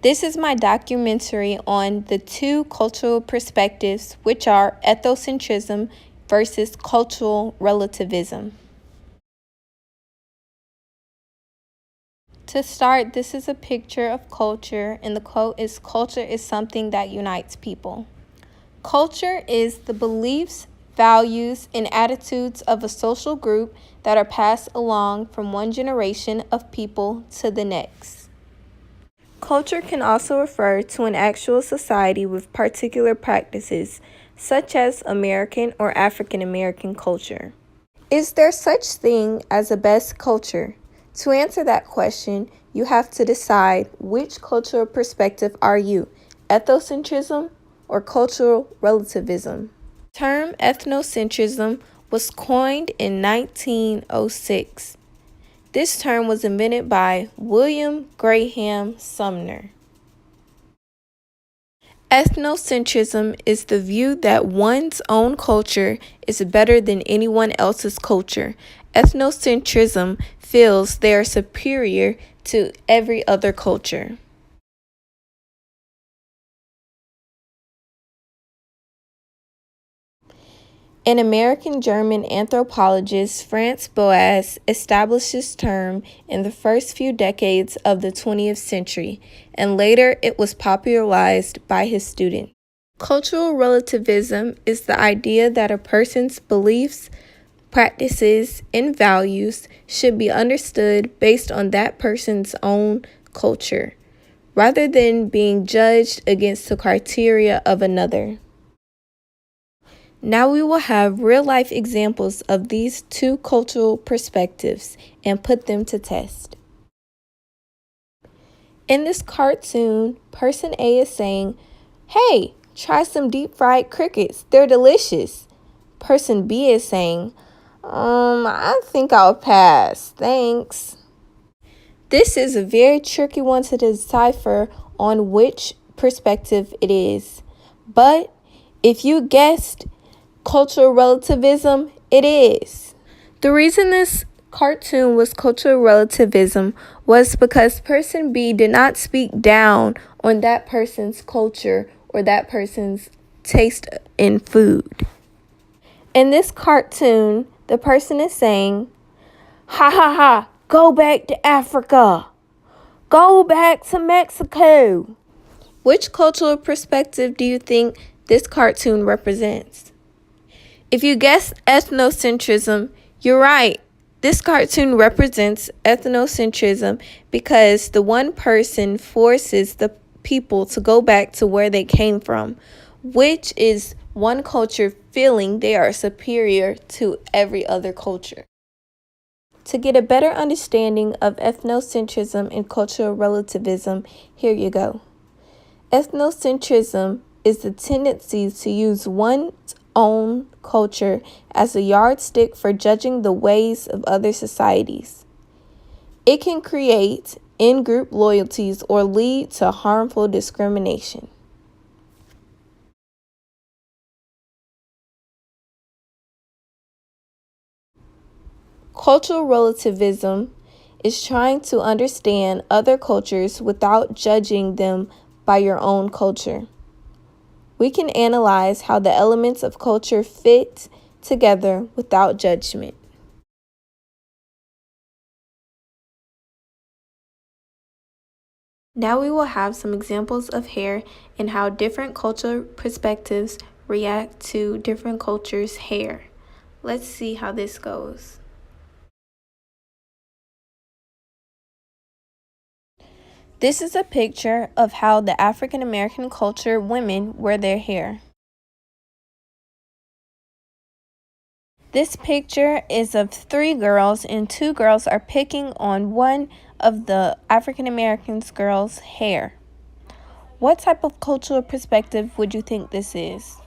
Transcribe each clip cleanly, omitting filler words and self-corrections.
This is my documentary on the two cultural perspectives, which are ethnocentrism versus cultural relativism. To start, this is a picture of culture, and the quote is, "Culture is something that unites people." Culture is the beliefs, values, and attitudes of a social group that are passed along from one generation of people to the next. Culture can also refer to an actual society with particular practices, such as American or African American culture. Is there such thing as a best culture? To answer that question, you have to decide which cultural perspective are you, ethnocentrism or cultural relativism. The term ethnocentrism was coined in 1906. This term was invented by William Graham Sumner. Ethnocentrism is the view that one's own culture is better than anyone else's culture. Ethnocentrism feels they are superior to every other culture. An American-German anthropologist, Franz Boas, established this term in the first few decades of the 20th century, and later it was popularized by his students. Cultural relativism is the idea that a person's beliefs, practices, and values should be understood based on that person's own culture, rather than being judged against the criteria of another. Now we will have real-life examples of these two cultural perspectives and put them to test. In this cartoon, person A is saying, "Hey, try some deep-fried crickets. They're delicious." Person B is saying, I think I'll pass. Thanks." This is a very tricky one to decipher on which perspective it is. But if you guessed cultural relativism, it is. The reason this cartoon was cultural relativism was because person B did not speak down on that person's culture or that person's taste in food. In this cartoon, the person is saying, "Ha ha ha, go back to Africa. Go back to Mexico." Which cultural perspective do you think this cartoon represents? If you guessed ethnocentrism, you're right. This cartoon represents ethnocentrism because the one person forces the people to go back to where they came from, which is one culture feeling they are superior to every other culture. To get a better understanding of ethnocentrism and cultural relativism, here you go. Ethnocentrism is the tendency to use one's own culture as a yardstick for judging the ways of other societies. It can create in-group loyalties or lead to harmful discrimination. Cultural relativism is trying to understand other cultures without judging them by your own culture. We can analyze how the elements of culture fit together without judgment. Now we will have some examples of hair and how different cultural perspectives react to different cultures' hair. Let's see how this goes. This is a picture of how the African American culture women wear their hair. This picture is of 3 girls, and 2 girls are picking on one of the African American girls' hair. What type of cultural perspective would you think this is?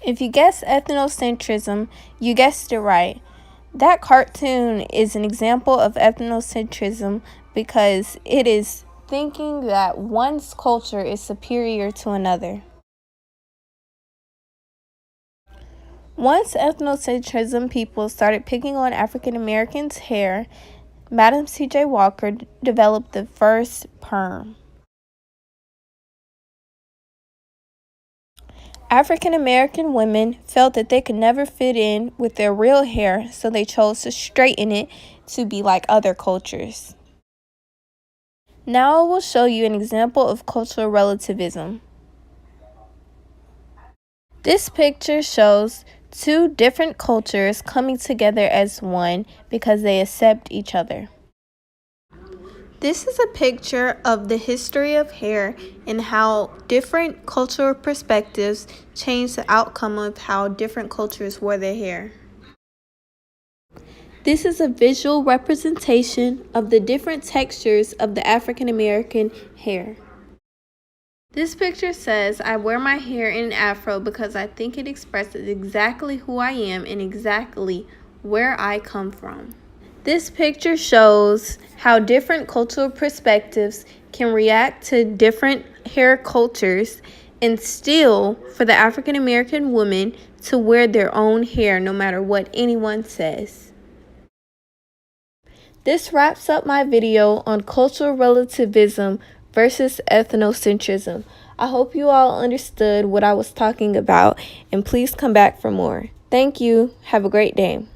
If you guessed ethnocentrism, you guessed it right. That cartoon is an example of ethnocentrism because it is thinking that one's culture is superior to another. Once ethnocentrism people started picking on African Americans' hair, Madam C.J. Walker developed the first perm. African American women felt that they could never fit in with their real hair, so they chose to straighten it to be like other cultures. Now I will show you an example of cultural relativism. This picture shows two different cultures coming together as one because they accept each other. This is a picture of the history of hair and how different cultural perspectives change the outcome of how different cultures wear their hair. This is a visual representation of the different textures of the African American hair. This picture says, I wear my hair in an afro because I think it expresses exactly who I am and exactly where I come from. This picture shows how different cultural perspectives can react to different hair cultures and still for the African American woman to wear their own hair no matter what anyone says. This wraps up my video on cultural relativism versus ethnocentrism. I hope you all understood what I was talking about, and please come back for more. Thank you. Have a great day.